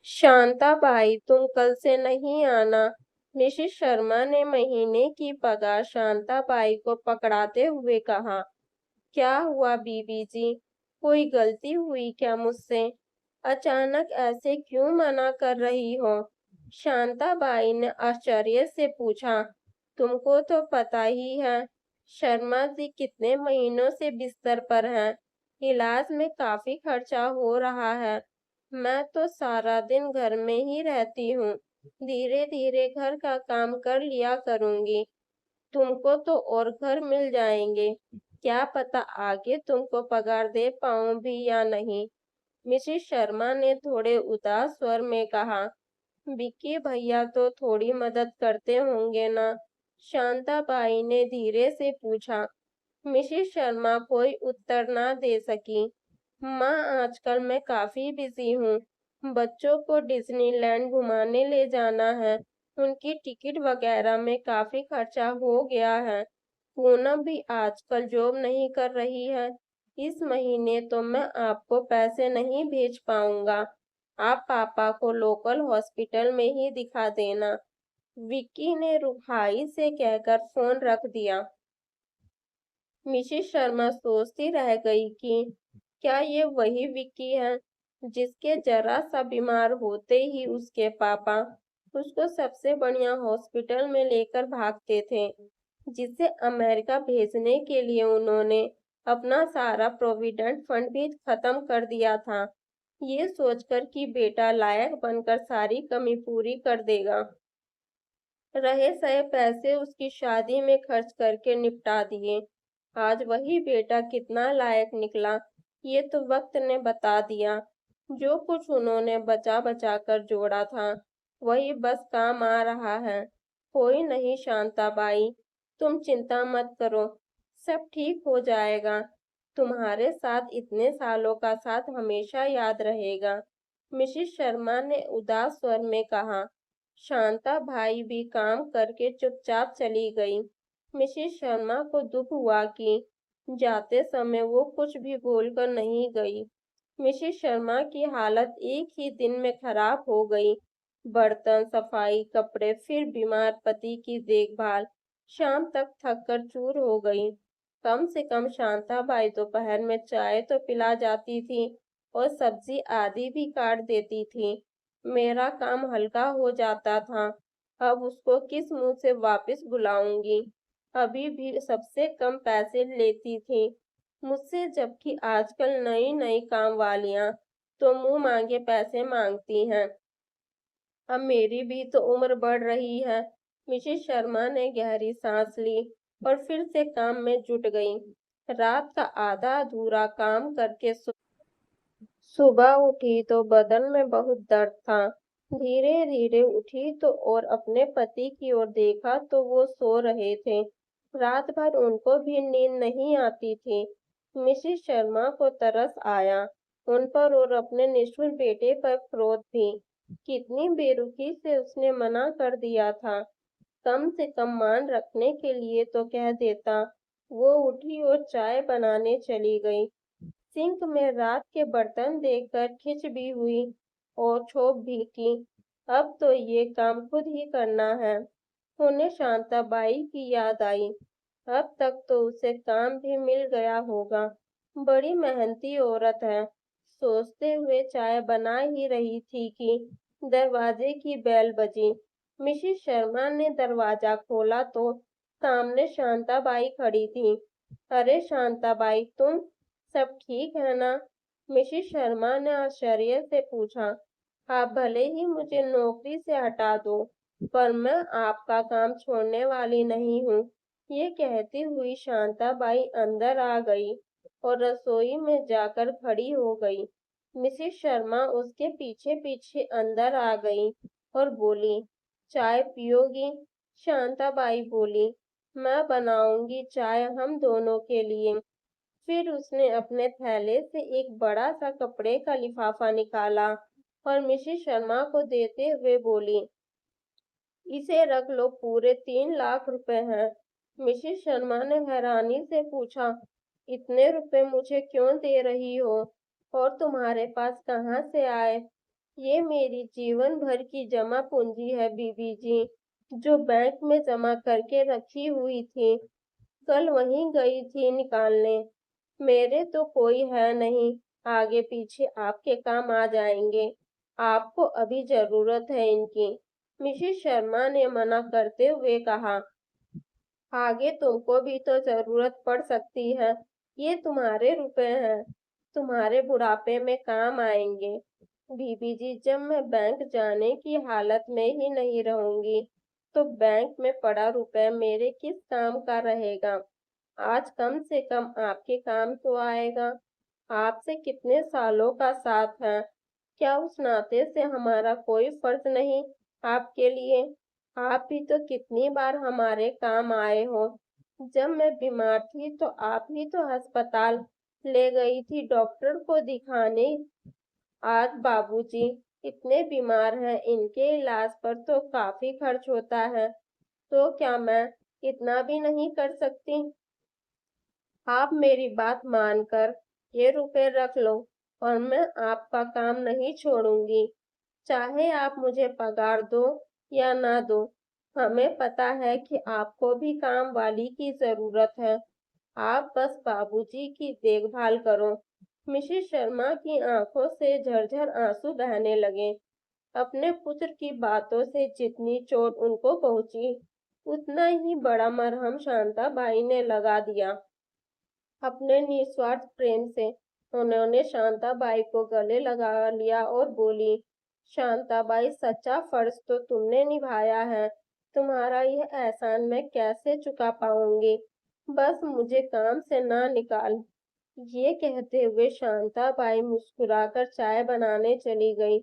शांताबाई, तुम कल से नहीं आना। मिसेस शर्मा ने महीने की पगार शांताबाई को पकड़ाते हुए कहा। क्या हुआ बीबी जी? कोई गलती हुई क्या मुझसे? अचानक ऐसे क्यों मना कर रही हो? शांताबाई ने आश्चर्य से पूछा। तुमको तो पता ही है, शर्मा जी कितने महीनों से बिस्तर पर हैं। इलाज में काफी खर्चा हो रहा है। मैं तो सारा दिन घर में ही रहती हूँ। धीरे धीरे घर का काम कर लिया करूंगी। तुमको तो और घर मिल जाएंगे। क्या पता आगे तुमको पगार दे पाऊं भी या नहीं। मिसेस शर्मा ने थोड़े उदास स्वर में कहा। विक्की भैया तो थोड़ी मदद करते होंगे ना? शांताबाई ने धीरे से पूछा। मिसेस शर्मा कोई उत्तर ना दे सकी। माँ, आजकल मैं काफी बिजी हूँ। बच्चों को डिज्नीलैंड घुमाने ले जाना है। उनकी टिकट वगैरह में काफी खर्चा हो गया है। पूनम भी आजकल जॉब नहीं कर रही है। इस महीने तो मैं आपको पैसे नहीं भेज पाऊंगा। आप पापा को लोकल हॉस्पिटल में ही दिखा देना। विक्की ने रुखाई से कहकर फोन रख दिया। मिसेस शर्मा सोचती रह गई कि क्या ये वही विक्की है जिसके जरा सा बीमार होते ही उसके पापा उसको सबसे बढ़िया हॉस्पिटल में लेकर भागते थे, जिसे अमेरिका भेजने के लिए उन्होंने अपना सारा प्रोविडेंट फंड भी खत्म कर दिया था, ये सोचकर कि बेटा लायक बनकर सारी कमी पूरी कर देगा। रहे सहे पैसे उसकी शादी में खर्च करके निपटा दिए। आज वही बेटा कितना लायक निकला, ये तो वक्त ने बता दिया। जो कुछ उन्होंने बचा बचा कर जोड़ा था, वही बस काम आ रहा है। कोई नहीं शांताबाई, तुम चिंता मत करो, सब ठीक हो जाएगा। तुम्हारे साथ इतने सालों का साथ हमेशा याद रहेगा। मिसेस शर्मा ने उदास स्वर में कहा। शांता भाई भी काम करके चुपचाप चली गई। मिसेस शर्मा को दुख हुआ कि जाते समय वो कुछ भी बोलकर नहीं गई। मिसेस शर्मा की हालत एक ही दिन में खराब हो गई। बर्तन सफाई, कपड़े, फिर बीमार पति की देखभाल। शाम तक थक कर चूर हो गई। कम से कम शांताबाई दोपहर में चाय तो पिला जाती थी और सब्जी आदि भी काट देती थी। मेरा काम हल्का हो जाता था। अब उसको किस मुंह से वापस बुलाऊंगी? अभी भी सबसे कम पैसे लेती थी मुझसे, जबकि आजकल नई नई काम वालियां तो मुंह मांगे पैसे मांगती हैं। अब मेरी भी तो उम्र बढ़ रही है। मिसेस शर्मा ने गहरी सांस ली और फिर से काम में जुट गई। रात का आधा अधूरा काम करके सुबह उठी तो बदन में बहुत दर्द था। धीरे धीरे उठी तो और अपने पति की ओर देखा तो वो सो रहे थे। रात भर उनको भी नींद नहीं आती थी। मिसेस शर्मा को तरस आया उन पर और अपने निष्ठुर बेटे पर क्रोध भी। कितनी बेरुखी से उसने मना कर दिया था। कम से कम मान रखने के लिए तो कह देता। वो उठी और चाय बनाने चली गई। सिंक में रात के बर्तन देखकर खिंच भी हुई और छोप भी की। अब तो ये काम खुद ही करना है। उन्हें शांताबाई की याद आई। अब तक तो उसे काम भी मिल गया होगा। बड़ी मेहनती औरत है। सोचते हुए चाय बना ही रही थी कि दरवाजे की बेल बजी। मिसेस शर्मा ने दरवाजा खोला तो सामने शांताबाई खड़ी थी। अरे शांताबाई, तुम? सब ठीक है ना? मिसेस शर्मा ने आश्चर्य से पूछा। आप भले ही मुझे नौकरी से हटा दो, पर मैं आपका काम छोड़ने वाली नहीं हूँ। ये कहती हुई शांताबाई अंदर आ गई और रसोई में जाकर खड़ी हो गई। मिसेस शर्मा उसके पीछे पीछे अंदर आ गई और बोली, चाय पियोगी? शांताबाई बोली, मैं बनाऊंगी चाय हम दोनों के लिए। फिर उसने अपने थैले से एक बड़ा सा कपड़े का लिफाफा निकाला और मिसेस शर्मा को देते हुए बोली, इसे रख लो, पूरे 3 लाख रुपए हैं। मिसेस शर्मा ने हैरानी से पूछा, इतने रुपए मुझे क्यों दे रही हो और तुम्हारे पास कहाँ से आए? ये मेरी जीवन भर की जमा पूंजी है बीबी जी, जो बैंक में जमा करके रखी हुई थी। कल वहीं गई थी निकालने। मेरे तो कोई है नहीं, आगे पीछे आपके काम आ जाएंगे। आपको अभी जरूरत है इनकी। मिसेस शर्मा ने मना करते हुए कहा, आगे तुमको भी तो जरूरत पड़ सकती है। ये तुम्हारे रुपए हैं, तुम्हारे बुढ़ापे में काम आएंगे। बीबी जी, जब मैं बैंक जाने की हालत में ही नहीं रहूंगी, तो बैंक में पड़ा रुपए मेरे किस काम का रहेगा। आज कम से कम आपके काम तो आएगा। आपसे कितने सालों का साथ है, क्या उस नाते से हमारा कोई फर्ज नहीं आपके लिए। आप भी तो कितनी बार हमारे काम आए हो। जब मैं बीमार थी तो आप ही तो अस्पताल ले गई थी डॉक्टर को दिखाने। आज बाबूजी इतने बीमार हैं, इनके इलाज पर तो काफी खर्च होता है। तो क्या मैं इतना भी नहीं कर सकती। आप मेरी बात मानकर ये रुपए रख लो, और मैं आपका काम नहीं छोड़ूंगी। चाहे आप मुझे पगार दो या ना दो, हमें पता है कि आपको भी काम वाली की जरूरत है। आप बस बाबूजी की देखभाल करो। मिसेस शर्मा की आंखों से झरझर आंसू बहने लगे। अपने पुत्र की बातों से जितनी चोट उनको पहुंची, उतना ही बड़ा मरहम शांताबाई ने लगा दिया। अपने निस्वार्थ प्रेम से उन्होंने शांताबाई को गले लगा लिया और बोली, शांताबाई, सच्चा फर्ज तो तुमने निभाया है। तुम्हारा यह एहसान मैं कैसे चुका पाऊंगी। बस मुझे काम से ना निकाल। ये कहते हुए शांताबाई मुस्कुराकर चाय बनाने चली गई।